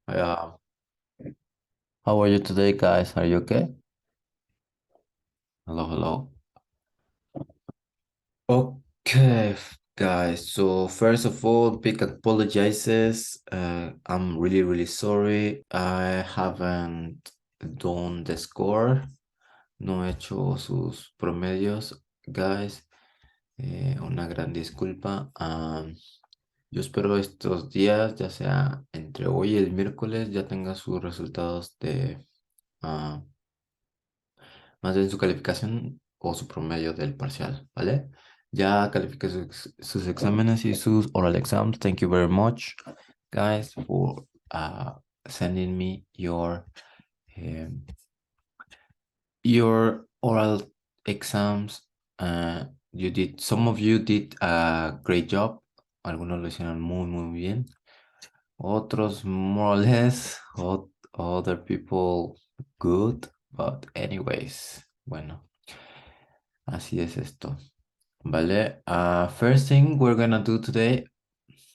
Yeah. How are you today, guys? Are you okay? Hello, hello. Okay, guys. So first of all, big apologizes. I'm really sorry. I haven't done the score. No he hecho sus promedios, guys. Una gran disculpa. Yo espero estos días, ya sea entre hoy y el miércoles, ya tenga sus resultados de ah, más bien su calificación o su promedio del parcial, ¿vale? Ya califiqué sus exámenes y sus oral exams. Thank you very much, guys, for sending me um, your oral exams. Some of you did a great job. Algunos lo hicieron muy bien. Otros more or less. Other people good. But anyways, bueno. Así es esto. Vale. First thing we're gonna do today.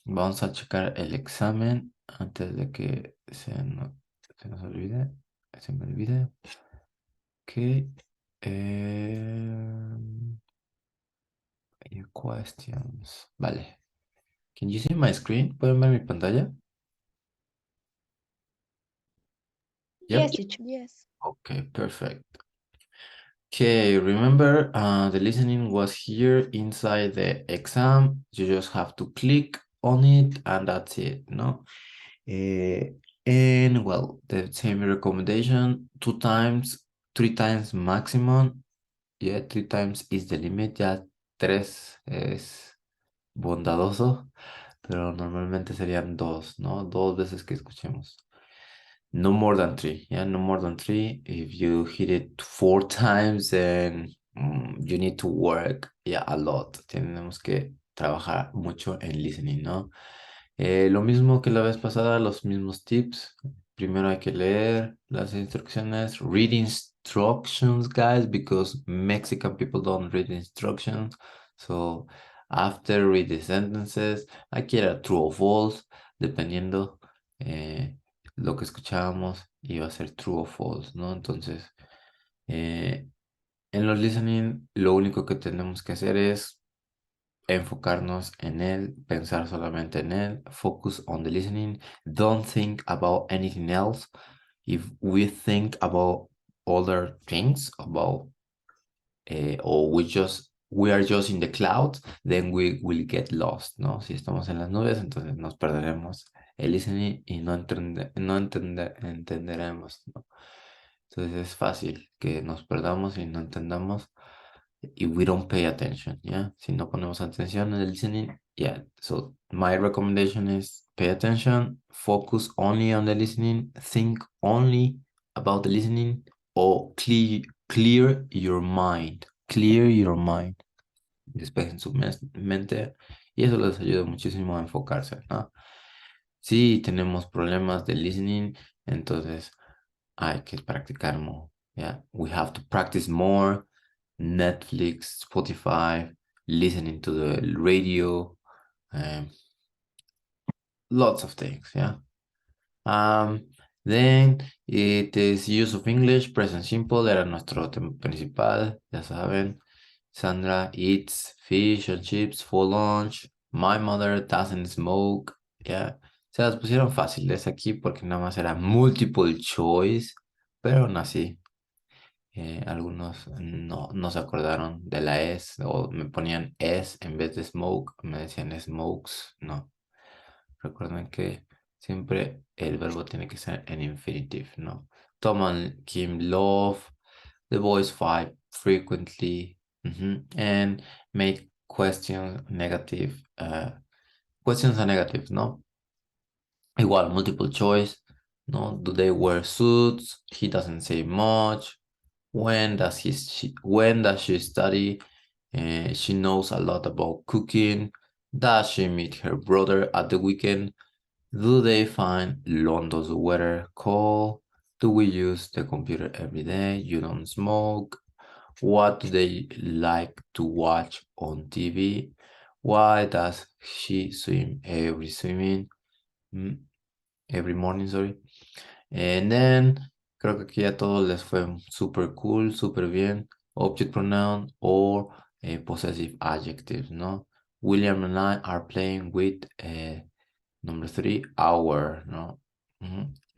Vamos a checar el examen antes de que se nos olvide. Se me olvide. Ok. Questions. Vale. Can you see my screen? ¿Pueden ver mi pantalla? Yep. Yes, teacher. Yes. Okay, perfect. Okay, remember the listening was here inside the exam. You just have to click on it and that's it, no? And well, the same recommendation, 2 times, 3 times maximum. Yeah, 3 times is the limit. Ya 3 es bondadoso, pero normalmente serían 2, ¿no? 2 veces que escuchemos. No more than 3, yeah, no more than 3. If you hit it 4 times, then you need to work, yeah, a lot. Tenemos que trabajar mucho en listening, ¿no? Lo mismo que la vez pasada, los mismos tips. Primero hay que leer las instrucciones, read instructions, guys, because Mexican people don't read instructions. So after read the sentences, aquí era true or false, dependiendo. Lo que escuchábamos iba a ser true o false, ¿no? Entonces, en los listening, lo único que tenemos que hacer es enfocarnos en él, pensar solamente en él, focus on the listening, don't think about anything else. If we think about other things, or we are just in the clouds, then we will get lost, ¿no? Si estamos en las nubes, entonces nos perderemos el listening y entenderemos, ¿no? Entonces es fácil que nos perdamos y no entendamos if we don't pay attention, ¿ya? Si no ponemos atención en el listening, yeah. So my recommendation is pay attention, focus only on the listening, think only about the listening, or clear your mind. Clear your mind. Despejen su mente y eso les ayuda muchísimo a enfocarse, ¿no? Si tenemos problemas de listening, entonces hay que practicar more. Yeah, we have to practice more. Netflix, Spotify, listening to the radio, um, lots of things. Yeah. Then it is use of English, present simple, era nuestro tema principal, ya saben. Sandra eats fish and chips for lunch. My mother doesn't smoke. Yeah. Se las pusieron fáciles aquí porque nada más era multiple choice, pero aún así algunos no se acordaron de la S o me ponían S en vez de smoke, me decían smokes, no. Recuerden que siempre el verbo tiene que ser en infinitive, ¿no? Tom and Kim love, the boys fight frequently, and make questions negative. Questions are negative, ¿no? Igual, multiple choice, ¿no? Do they wear suits? He doesn't say much. When does she study? She knows a lot about cooking. Does she meet her brother at the weekend? Do they find London's weather cold? Do we use the computer every day? You don't smoke. What do they like to watch on TV? Why does she swim every swimming? every morning, sorry. And then, creo que aquí a todos les fue super cool, super bien. Object pronoun or possessive adjectives, ¿no? William and I are playing with number 3, our, ¿no?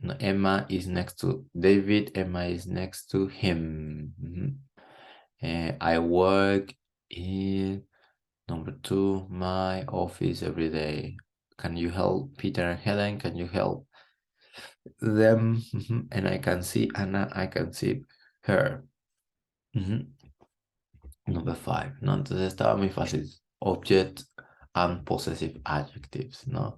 No, Emma is next to David, Emma is next to him. I work in number 2, my office every day. Can you help Peter and Helen? Can you help them? And I can see Anna, I can see her. Number 5, ¿no? Entonces estaba muy fácil. Object and possessive adjectives, ¿no?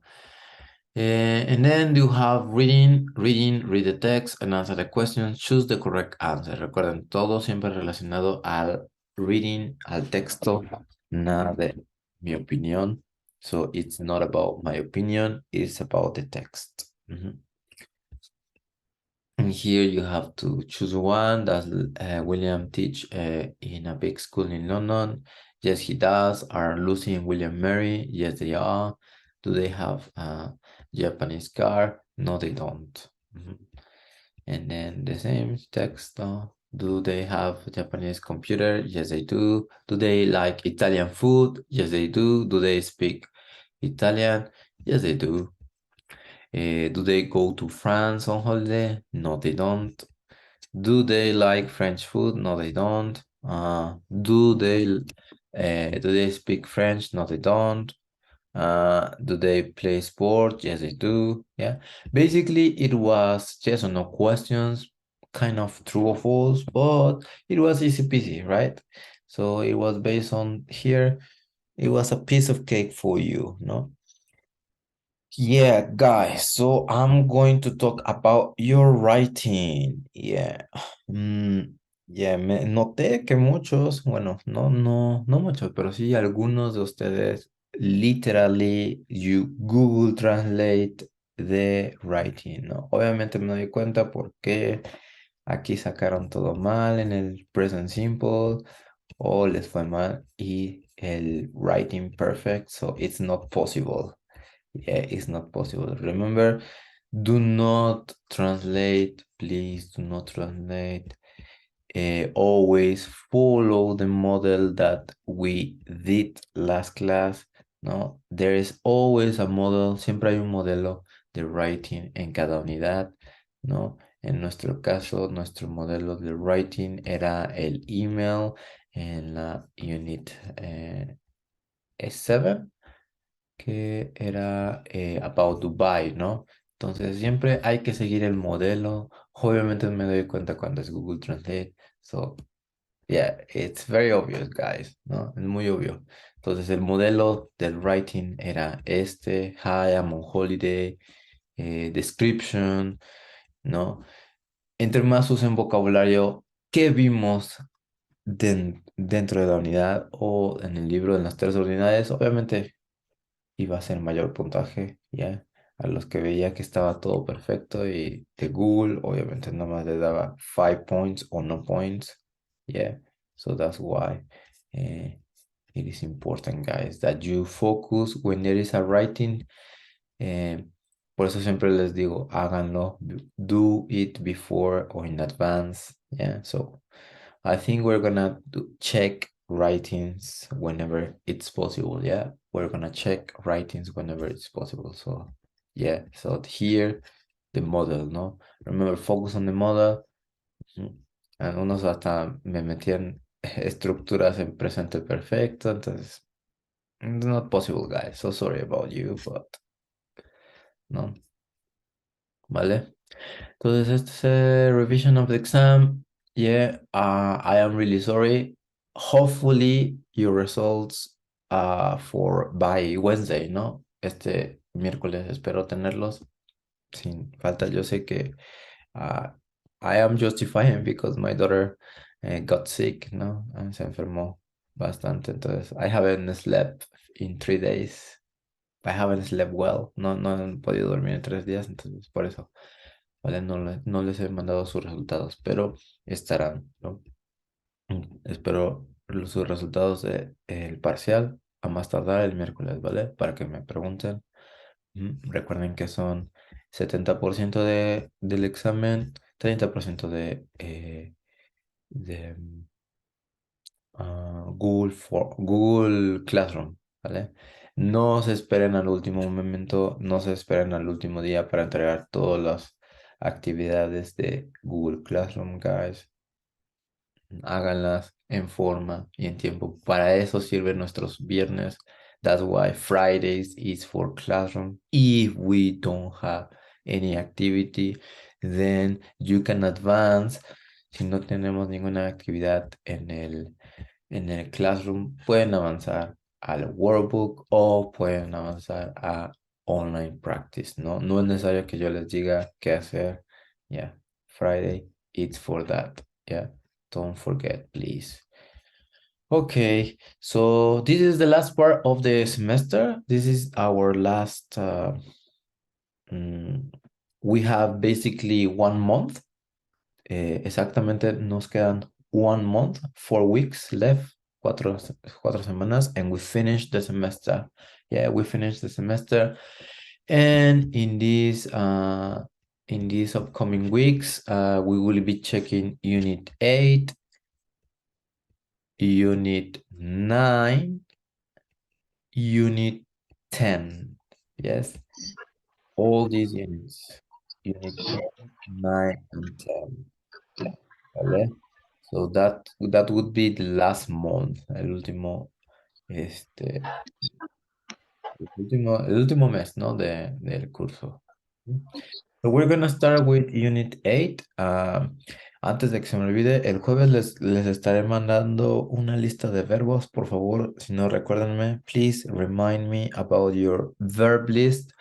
And then you have read the text and answer the question, choose the correct answer. Recuerden, todo siempre relacionado al reading, al texto, nada de mi opinión. So it's not about my opinion, it's about the text. And here you have to choose one. Does William teach in a big school in London? Yes, he does. Are Lucy and William married? Yes, they are. Do they have a Japanese car? No, they don't. And then the same text. Do they have a Japanese computer? Yes, they do. Do they like Italian food? Yes, they do. Do they speak Italian? Yes, they do. Do they go to France on holiday? No, they don't. Do they like French food? No, they don't. Do they speak French? No, they don't. Do they play sport? Yes, they do. Yeah. Basically, it was yes or no questions, kind of true or false, but it was easy peasy, right? So it was based on here. It was a piece of cake for you, no? Yeah, guys, so I'm going to talk about your writing. Yeah. Yeah, me noté que muchos, bueno, no muchos, pero sí algunos de ustedes literally you Google Translate the writing, ¿no? Obviamente me doy cuenta porque aquí sacaron todo mal en el present simple o les fue mal y el writing perfect, so it's not possible. Yeah, it's not possible. Remember, do not translate, please do not translate. Always follow the model that we did last class, ¿no? There is always a model, siempre hay un modelo de writing en cada unidad, ¿no? En nuestro caso, nuestro modelo de writing era el email en la unit 7 que era about Dubai, ¿no? Entonces siempre hay que seguir el modelo. Obviamente me doy cuenta cuando es Google Translate. So, yeah, it's very obvious, guys, ¿no? Es muy obvio. Entonces el modelo del writing era este, hi, I'm on holiday, description, ¿no? Entre más usen vocabulario que vimos dentro de la unidad o en el libro, en las 3 unidades, obviamente iba a ser mayor puntaje, ya. A los que veía que estaba todo perfecto y de Google, obviamente nada más le daba 5 points o no points, yeah. So that's why it is important, guys, that you focus when there is a writing. Por eso siempre les digo, háganlo, do it before or in advance, yeah. So I think we're gonna check writings whenever it's possible. Yeah, we're gonna check writings whenever it's possible. So yeah, so here the model, ¿no? Remember, focus on the model. Algunos hasta me metían estructuras en presente perfecto, entonces it's not possible, guys. So sorry about you, but no, ¿vale? Entonces este es revision of the exam. Yeah, I am really sorry. Hopefully your results for by Wednesday, ¿no? Este miércoles espero tenerlos sin falta. Yo sé que I am justifying because my daughter got sick, ¿no? Se enfermó bastante. Entonces, I haven't slept in 3 days. I haven't slept well. No he podido dormir en 3 días, entonces por eso. Vale, no les he mandado sus resultados, pero estarán, ¿no? Espero sus resultados del parcial a más tardar el miércoles, ¿vale? Para que me pregunten. Recuerden que son 70% del examen, 30% de Google Classroom, ¿vale? No se esperen al último momento, no se esperen al último día para entregar todas las actividades de Google Classroom, guys. Háganlas en forma y en tiempo. Para eso sirven nuestros viernes. That's why Fridays is for classroom. If we don't have any activity, then you can advance. Si no tenemos ninguna actividad en el classroom, pueden avanzar al workbook o pueden avanzar a online practice, ¿no? No es necesario que yo les diga qué hacer. Yeah, Friday, it's for that. Yeah. Don't forget, please. Okay, so this is the last part of the semester. This is our last. We have basically 1 month. Exactamente nos quedan 1 month, 4 weeks left, cuatro semanas, and we finish the semester. Yeah, we finished the semester, and in these upcoming weeks, we will be checking Unit 8. Unit 9, Unit 10. Yes, all these units. Unit 8, 9, and 10. ¿Vale? So that would be the last month, este, el último mes, ¿no? Del curso. So we're gonna start with Unit 8. Antes de que se me olvide, el jueves les estaré mandando una lista de verbos. Por favor, si no recuérdenme, please remind me about your verb list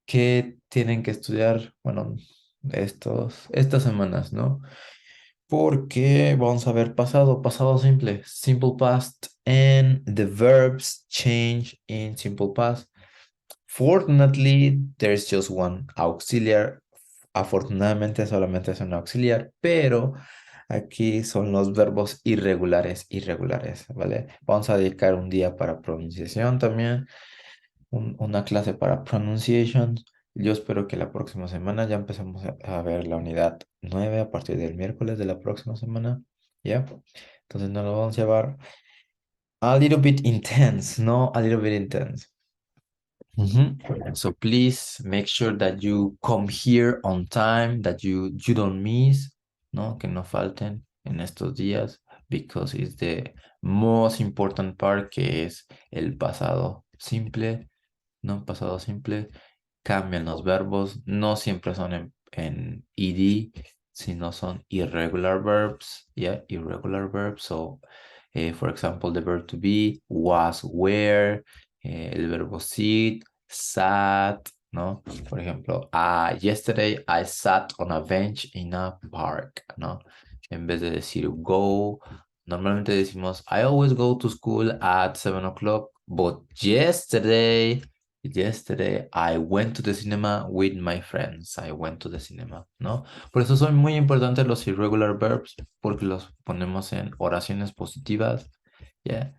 que tienen que estudiar, bueno, estas semanas, ¿no? Porque vamos a ver pasado simple, simple past, and the verbs change in simple past. Fortunately, there's just one auxiliar. Afortunadamente solamente es un auxiliar, pero aquí son los verbos irregulares, ¿vale? Vamos a dedicar un día para pronunciación también, una clase para pronunciation. Yo espero que la próxima semana ya empecemos a ver la unidad 9 a partir del miércoles de la próxima semana, ¿ya? Entonces nos lo vamos a llevar a little bit intense, ¿no? A little bit intense. So please make sure that you come here on time, that you don't miss, ¿no? Que no falten en estos días, because it's the most important part, que es el pasado simple, ¿no? Pasado simple. Cambian los verbos, no siempre son en ed, sino son irregular verbs, yeah, irregular verbs. So, for example, the verb to be was, were, el verbo sit, sat, ¿no? Por ejemplo, yesterday I sat on a bench in a park, ¿no? En vez de decir go, normalmente decimos I always go to school at 7 o'clock, but yesterday I went to the cinema with my friends. I went to the cinema, ¿no? Por eso son muy importantes los irregular verbs, porque los ponemos en oraciones positivas, ¿ya?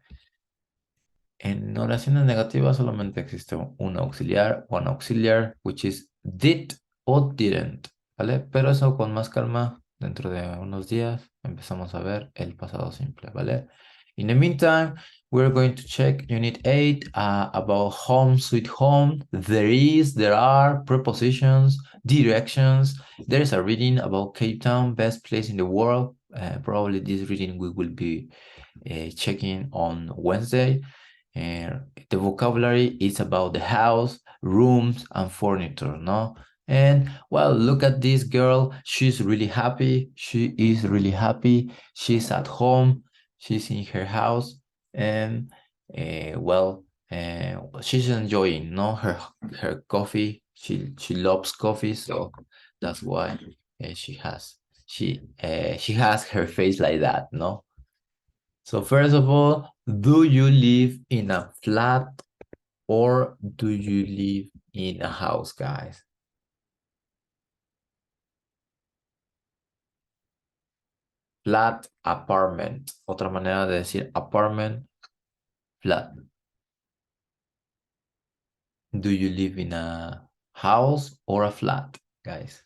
En oraciones negativas solamente existe un auxiliar, one auxiliar, which is did o didn't, ¿vale? Pero eso con más calma, dentro de unos días, empezamos a ver el pasado simple, ¿vale? In the meantime, we're going to check Unit 8 about home sweet home. There are prepositions, directions. There is a reading about Cape Town, best place in the world. Probably this reading we will be checking on Wednesday. The vocabulary is about the house, rooms, and furniture, no? And well, look at this girl. She's really happy. She is really happy. She's at home. She's in her house, and she's enjoying, no, her coffee. She loves coffee, so that's why she has her face like that, no? So first of all, do you live in a flat or do you live in a house, guys? Flat, apartment. Otra manera de decir apartment, flat. Do you live in a house or a flat, guys?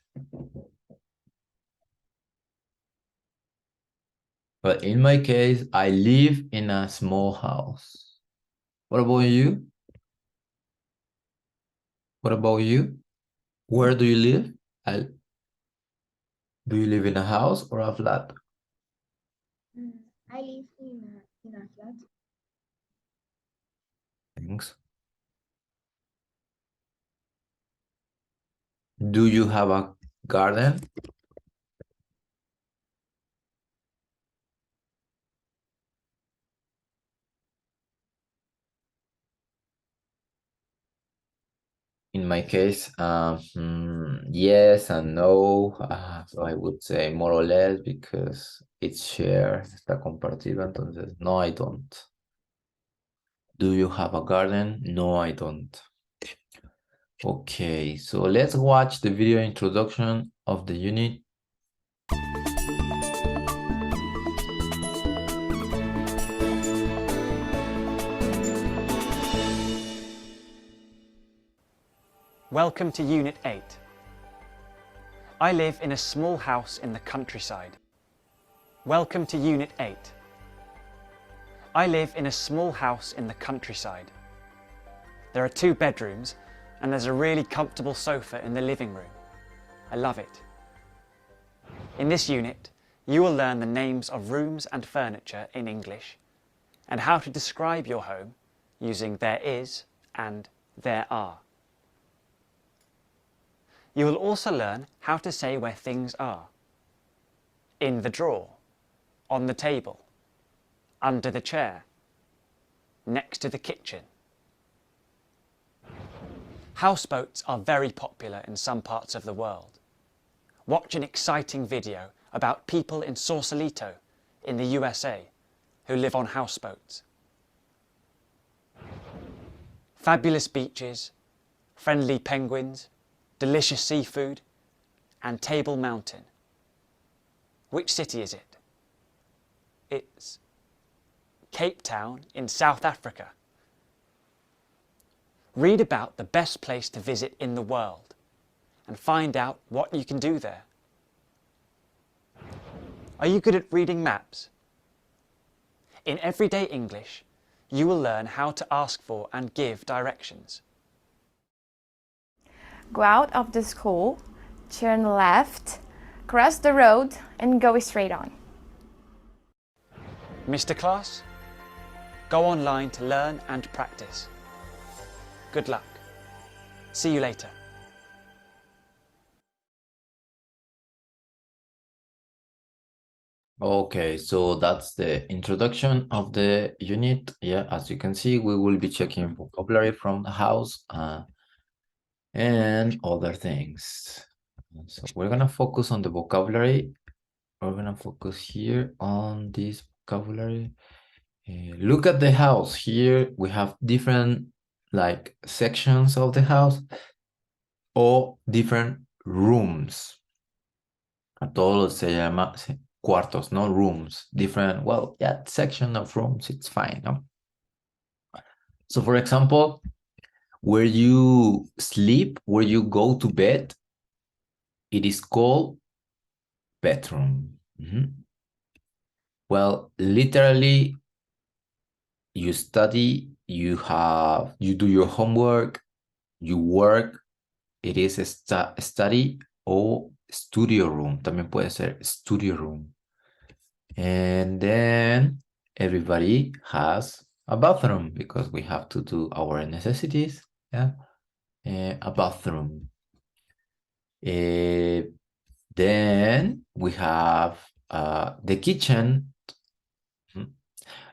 But in my case, I live in a small house. What about you? What about you? Where do you live? Do you live in a house or a flat? I live in a flat. Thanks. Do you have a garden? In my case, yes and no. So I would say more or less because it's shared, está compartido. Entonces, no, I don't. Do you have a garden? No, I don't. Okay, so let's watch the video introduction of the unit. Welcome to Unit 8. I live in a small house in the countryside. Welcome to Unit 8. I live in a small house in the countryside. There are 2 bedrooms and there's a really comfortable sofa in the living room. I love it. In this unit, you will learn the names of rooms and furniture in English and how to describe your home using there is and there are. You will also learn how to say where things are. In the drawer, on the table, under the chair, next to the kitchen. Houseboats are very popular in some parts of the world. Watch an exciting video about people in Sausalito in the USA who live on houseboats. Fabulous beaches, friendly penguins, delicious seafood, and Table Mountain. Which city is it? It's Cape Town in South Africa. Read about the best place to visit in the world and find out what you can do there. Are you good at reading maps? In everyday English, you will learn how to ask for and give directions. Go out of the school, turn left, cross the road, and go straight on. Mr. Class, go online to learn and practice. Good luck. See you later. Okay, so that's the introduction of the unit. Yeah, as you can see, we will be checking vocabulary from the house and other things. So we're gonna focus on the vocabulary. We're gonna focus here on this vocabulary. Look at the house. Here we have different like sections of the house or different rooms. A todos se llama cuartos, no rooms. Different, well, yeah, section of rooms, it's fine, no? So for example, where you sleep, where you go to bed, it is called bedroom. Well, literally, you study, you do your homework, you work, it is a study o studio room. También puede ser studio room. And then everybody has a bathroom because we have to do our necessities. Yeah, a bathroom. Then we have the kitchen.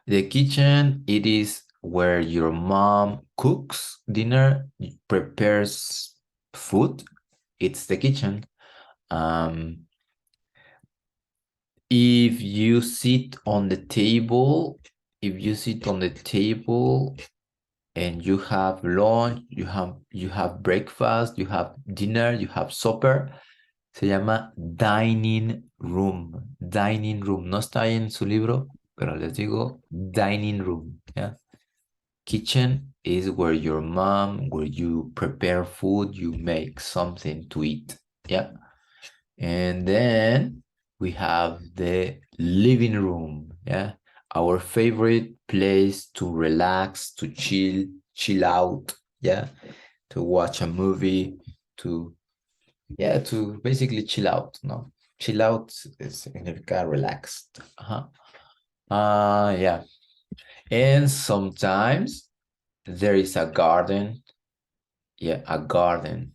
The kitchen, it is where your mom cooks dinner, prepares food. It's the kitchen. If you sit on the table, and you have lunch, you have breakfast, you have dinner, you have supper, se llama dining room. Dining room. No está ahí en su libro, pero les digo dining room. Yeah. Kitchen is where your mom, where you prepare food, you make something to eat. Yeah. And then we have the living room. Yeah. Our favorite place to relax, to chill out. Yeah. To watch a movie, to basically chill out. No, chill out is significa relaxed. Yeah. And sometimes there is a garden. Yeah, a garden.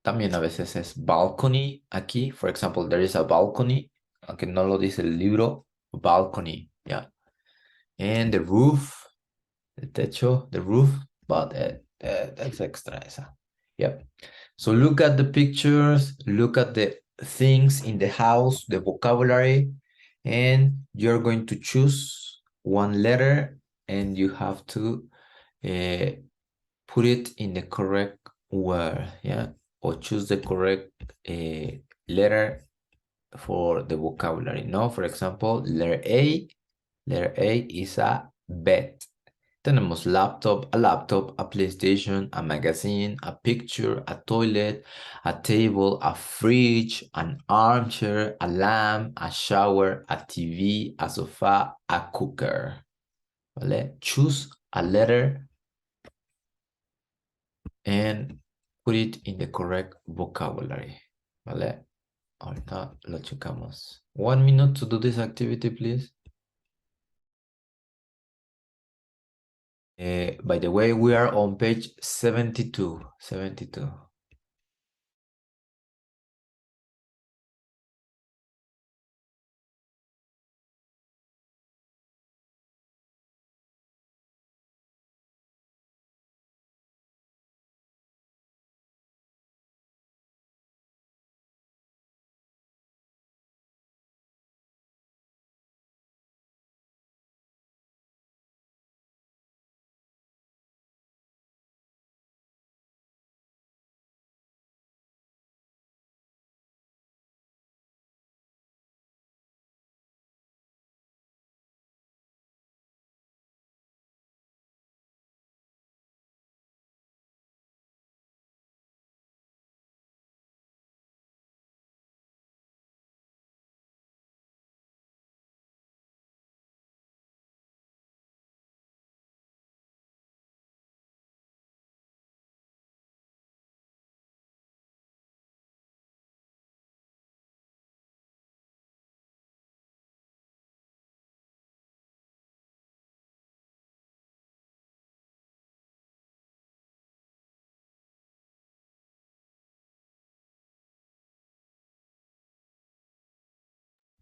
También a veces es balcony aquí. For example, there is a balcony, aunque no lo dice el libro, balcony. Yeah. And the roof, el techo, the roof, but that's extra esa. Yep. So look at the pictures, look at the things in the house, the vocabulary, and you're going to choose one letter and you have to put it in the correct word, yeah, or choose the correct letter for the vocabulary. No, for example, letter A is a bed. Tenemos laptop, a PlayStation, a magazine, a picture, a toilet, a table, a fridge, an armchair, a lamp, a shower, a TV, a sofá, a cooker. ¿Vale? Choose a letter and put it in the correct vocabulary. ¿Vale? Ahorita lo checamos. 1 minute to do this activity, please. By the way, we are on page 72. 72.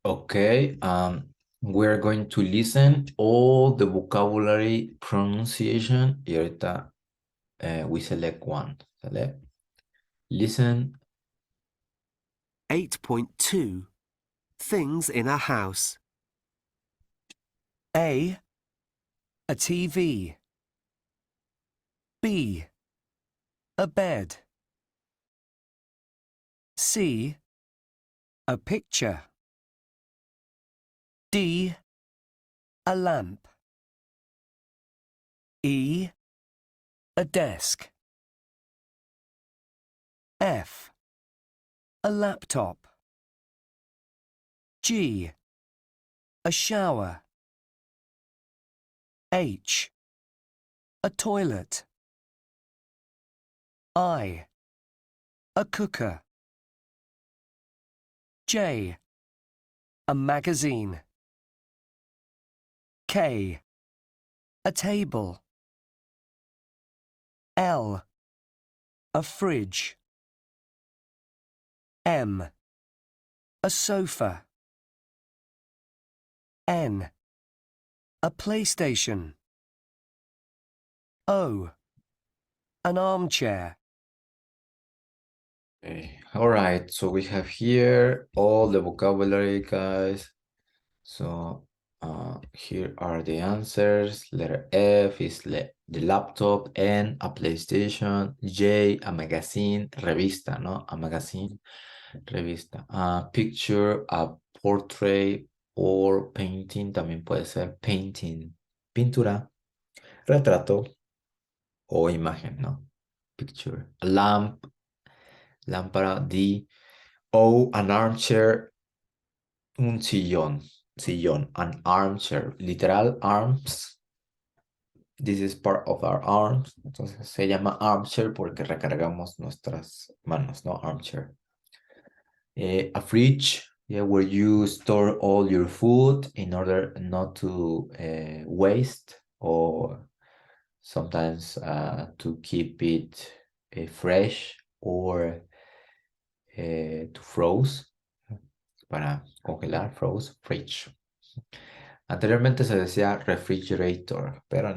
Okay, we're going to listen all the vocabulary pronunciation. Y ahorita we select one. Select. Listen. 8.2 Things in a house. A TV. B, a bed. C, a picture. D, a lamp. E, a desk. F, a laptop. G, a shower. H, a toilet. I, a cooker. J, a magazine. K, a table. L, a fridge. M, a sofa. N, a PlayStation. O, an armchair. Okay. All right, so we have here all the vocabulary, guys. So here are the answers. Letter F is the laptop, N, a PlayStation, J, a magazine, revista, ¿no? A magazine, revista. Picture, a portrait, or painting, también puede ser painting, pintura, retrato, o imagen, ¿no? Picture. A lamp, lámpara. D. O, an armchair, un sillón. Sillón, an armchair. Literal, arms. This is part of our arms. Entonces se llama armchair porque recargamos nuestras manos, ¿no? Armchair. A fridge, yeah, where you store all your food in order not to waste, or sometimes to keep it fresh, or to froze, para congelar, froze, fridge. Anteriormente se decía refrigerator, pero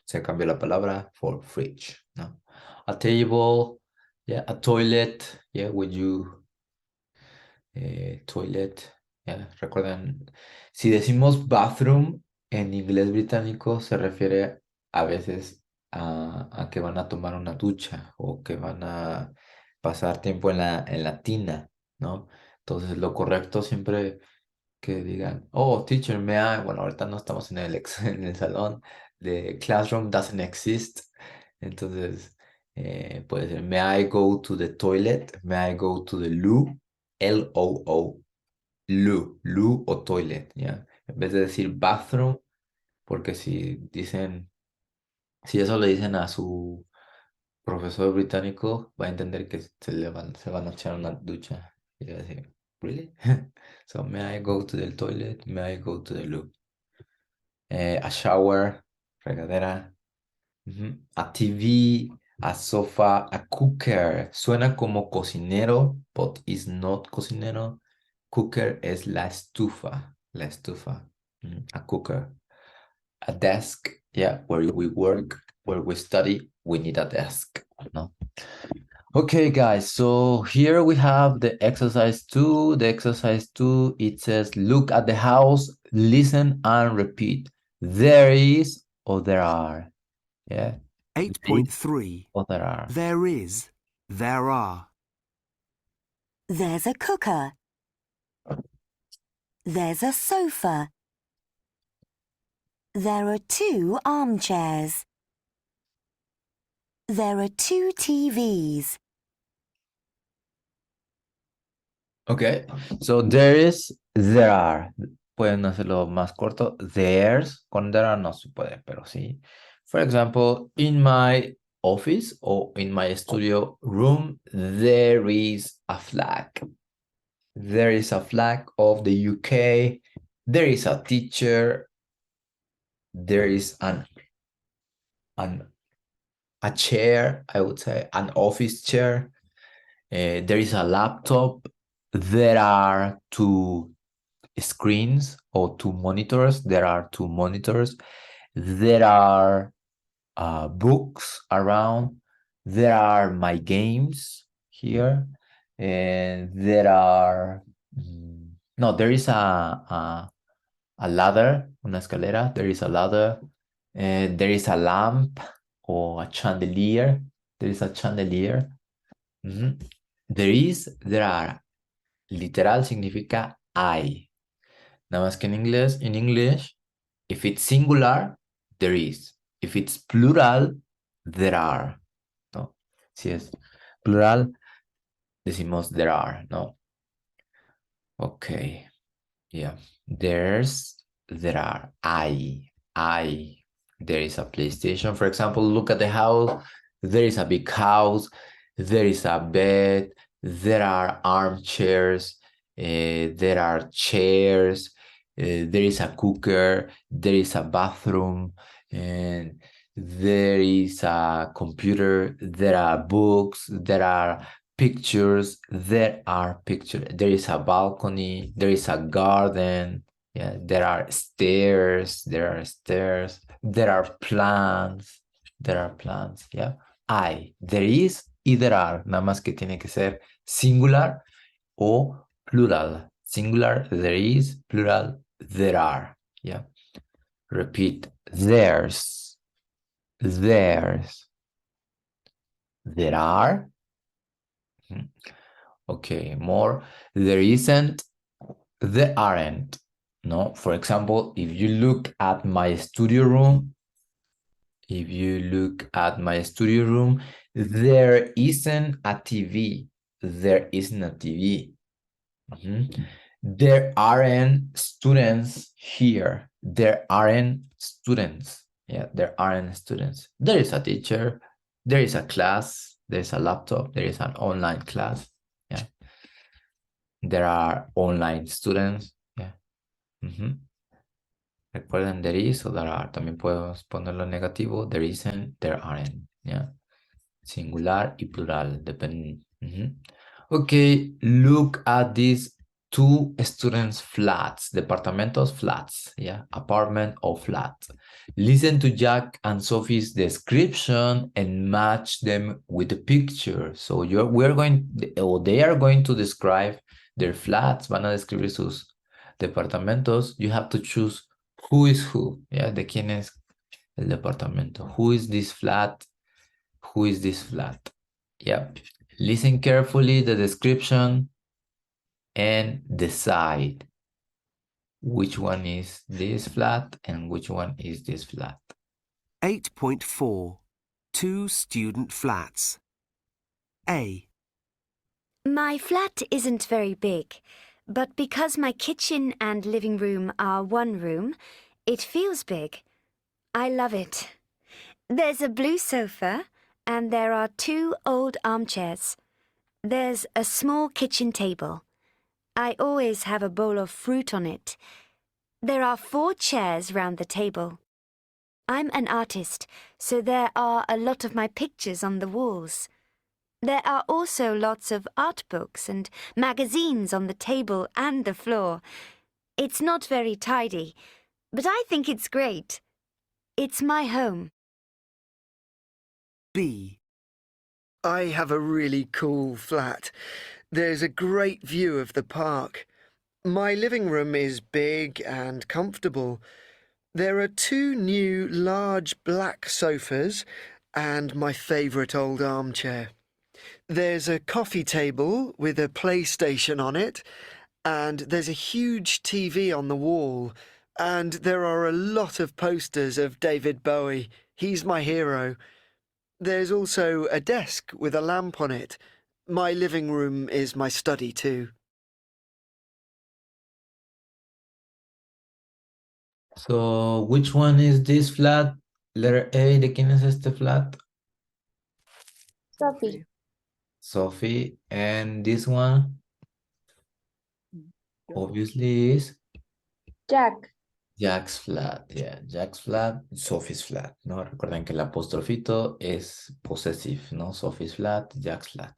se cambió la palabra for fridge, ¿no? A table, yeah, a toilet, yeah, when you toilet, yeah, recuerden, si decimos bathroom en inglés británico se refiere a veces a que van a tomar una ducha o que van a pasar tiempo en la tina, ¿no? Entonces lo correcto siempre que digan, oh, teacher, may I, bueno, ahorita no estamos en en el salón, the classroom doesn't exist, entonces puede ser, may I go to the toilet, may I go to the loo, L-O-O, loo o toilet, ¿ya? En vez de decir bathroom, porque si eso le dicen a su profesor británico, va a entender que se van a echar una ducha. Y va a decir, ¿really? So, may I go to the toilet? May I go to the loo? A shower, regadera. A TV, a sofá, a cooker. Suena como cocinero, but is not cocinero. Cooker es la estufa, la estufa. A cooker. A desk, yeah, where we work, where we study, we need a desk, no? Okay, guys, so here we have the exercise 2. The exercise 2, it says, look at the house, listen and repeat. There is or there are. Yeah. 8.3. Or there are. There is. There are. There's a cooker. There's a sofa. There are 2 armchairs. There are 2 TVs. Okay, so there is, there are. Pueden hacerlo más corto. There's, con there are no se puede, pero sí. For example, in my office or in my studio room, there is a flag. There is a flag of the UK. There is a teacher. There is a chair, I would say, an office chair. There is a laptop. There are 2 screens or 2 monitors. There are 2 monitors. There are books around. There are my games here. And there are... no, there is a ladder, una escalera. There is a ladder. And there is a lamp or a chandelier. There is a chandelier. There are. Literal significa hay. Nada más que en English, if it's singular, there is. If it's plural, there are. ¿No? Si es plural, decimos there are, ¿no? Okay. Yeah. There are. I. There is a PlayStation. For example, look at the house. There is a big house. There is a bed. There are armchairs. There are chairs. There is a cooker. There is a bathroom. And there is a computer. There are books. There are pictures. There are pictures. There is a balcony. There is a garden. Yeah, there are stairs. There are stairs. There are plants. There are plants. Yeah. There is y there are. Nada más que tiene que ser singular o plural. Singular, there is. Plural, there are. Yeah. Repeat. There's. There's. There are. Okay, more. There isn't. There aren't. No. For example, if you look at my studio room, If you look at my studio room, there isn't a TV. There isn't a TV. There aren't students here. There aren't students. Yeah, there aren't students. There is a teacher. There is a class. There is a laptop. There is an online class. Yeah. There are online students. Yeah. Recuerden there is o there are. También podemos ponerlo negativo. There isn't, there aren't. Yeah. Singular y plural, depende. Okay, look at these two students' flats, departamentos, flats, yeah, apartment or flat. Listen to Jack and Sophie's description and match them with the picture. So they are going to describe their flats, van a describir sus departamentos. You have to choose who is who, yeah, de quién es el departamento. Who is this flat? Who is this flat? Yep. Listen carefully the description and decide which one is this flat and which one is this flat. 8.4. Two student flats. A. My flat isn't very big, but because my kitchen and living room are one room, it feels big. I love it. There's a blue sofa, and there are two old armchairs. There's a small kitchen table. I always have a bowl of fruit on it. There are 4 chairs round the table. I'm an artist, so there are a lot of my pictures on the walls. There are also lots of art books and magazines on the table and the floor. It's not very tidy, but I think it's great. It's my home. B. I have a really cool flat. There's a great view of the park. My living room is big and comfortable. There are 2 new large black sofas and my favourite old armchair. There's a coffee table with a PlayStation on it, and there's a huge TV on the wall, and there are a lot of posters of David Bowie. He's my hero. There's also a desk with a lamp on it. My living room is my study too. So, which one is this flat? Letter A, ¿de quién es este flat? Sophie. Sophie. And this one, obviously, is Jack. Jack's flat. Yeah, Jack's flat, Sophie's flat. ¿No? Recuerden que el apostrofito es possessive, ¿no? Sophie's flat, Jack's flat.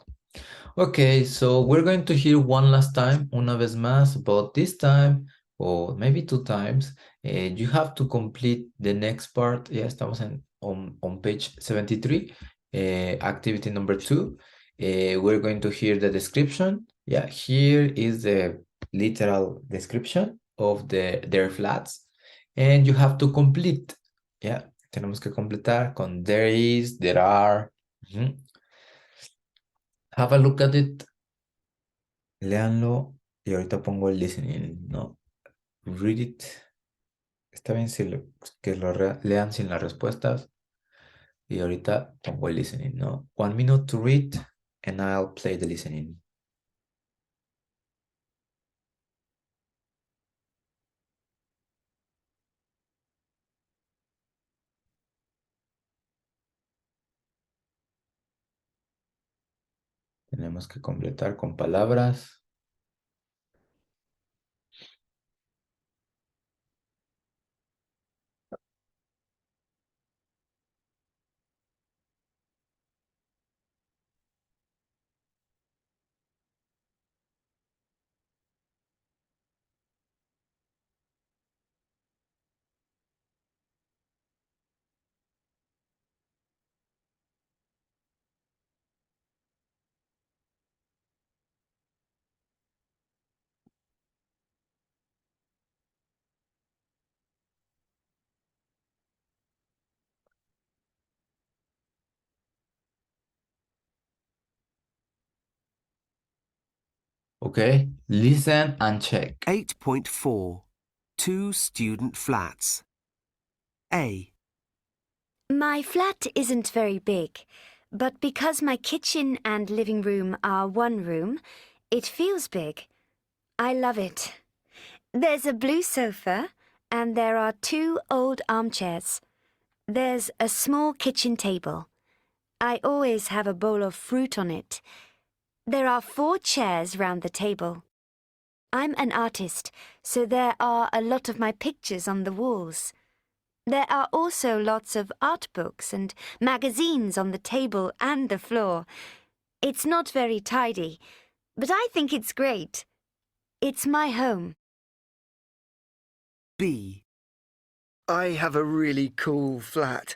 Okay, so we're going to hear one last time, una vez más, but this time, or maybe 2 times, you have to complete the next part. Yeah, estamos on page 73, activity number 2. We're going to hear the description. Yeah, here is the literal description of their flats, and you have to complete. Yeah, tenemos que completar con there is, there are. Have a look at it. Léanlo y ahorita pongo el listening, ¿no? Read it. Está bien que lo lean sin las respuestas. Y ahorita pongo el listening, ¿no? 1 minute to read and I'll play the listening. Tenemos que completar con palabras. Okay, listen and check. 8.4. Two student flats. A. My flat isn't very big, but because my kitchen and living room are one room, it feels big. I love it. There's a blue sofa, and there are 2 old armchairs. There's a small kitchen table. I always have a bowl of fruit on it. There are 4 chairs round the table. I'm an artist, so there are a lot of my pictures on the walls. There are also lots of art books and magazines on the table and the floor. It's not very tidy, but I think it's great. It's my home. B. I have a really cool flat.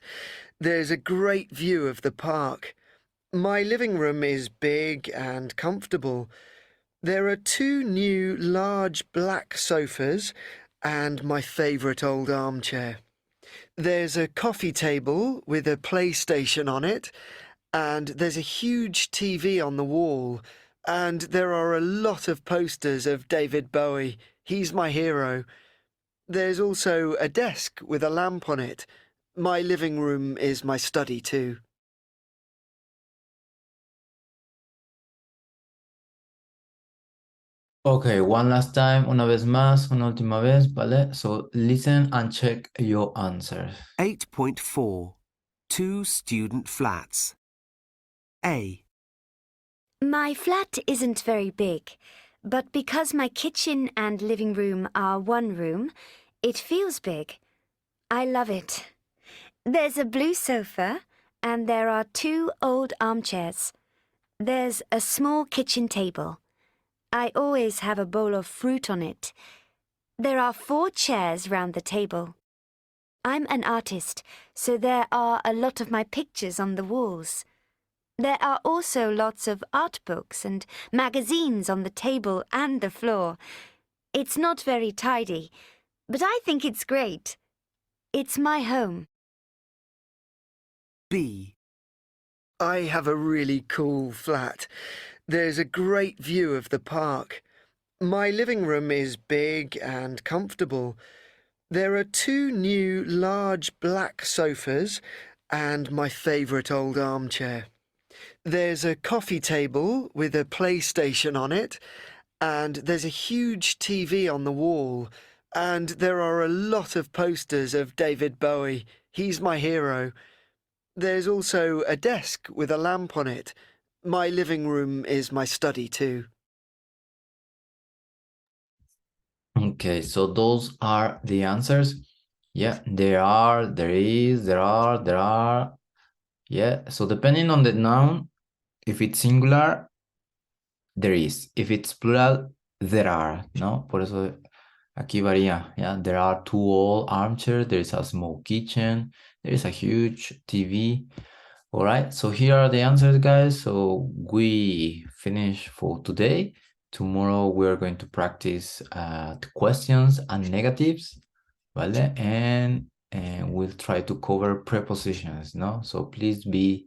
There's a great view of the park. My living room is big and comfortable. There are 2 new large black sofas and my favourite old armchair. There's a coffee table with a PlayStation on it, and there's a huge TV on the wall, and there are a lot of posters of David Bowie. He's my hero. There's also a desk with a lamp on it. My living room is my study too. Okay, one last time, una vez más, una última vez, ¿vale? So listen and check your answers. 8.4. 2 student flats. A. My flat isn't very big, but because my kitchen and living room are one room, it feels big. I love it. There's a blue sofa, and there are 2 old armchairs. There's a small kitchen table. I always have a bowl of fruit on it. There are 4 chairs round the table. I'm an artist, so there are a lot of my pictures on the walls. There are also lots of art books and magazines on the table and the floor. It's not very tidy, but I think it's great. It's my home. B. I have a really cool flat. There's a great view of the park. My living room is big and comfortable. There are 2 new large black sofas and my favourite old armchair. There's a coffee table with a PlayStation on it, and there's a huge TV on the wall, and there are a lot of posters of David Bowie. He's my hero. There's also a desk with a lamp on it. My living room is my study too. Okay, so those are the answers. Yeah, there are, there is, there are. Yeah, so depending on the noun, if it's singular, there is. If it's plural, there are, ¿no? Por eso aquí varía, yeah? There are 2 old armchairs, there is a small kitchen, there is a huge TV. All right, so here are the answers, guys. So we finish for today. Tomorrow we're going to practice the questions and negatives, ¿vale? And we'll try to cover prepositions, no? So please be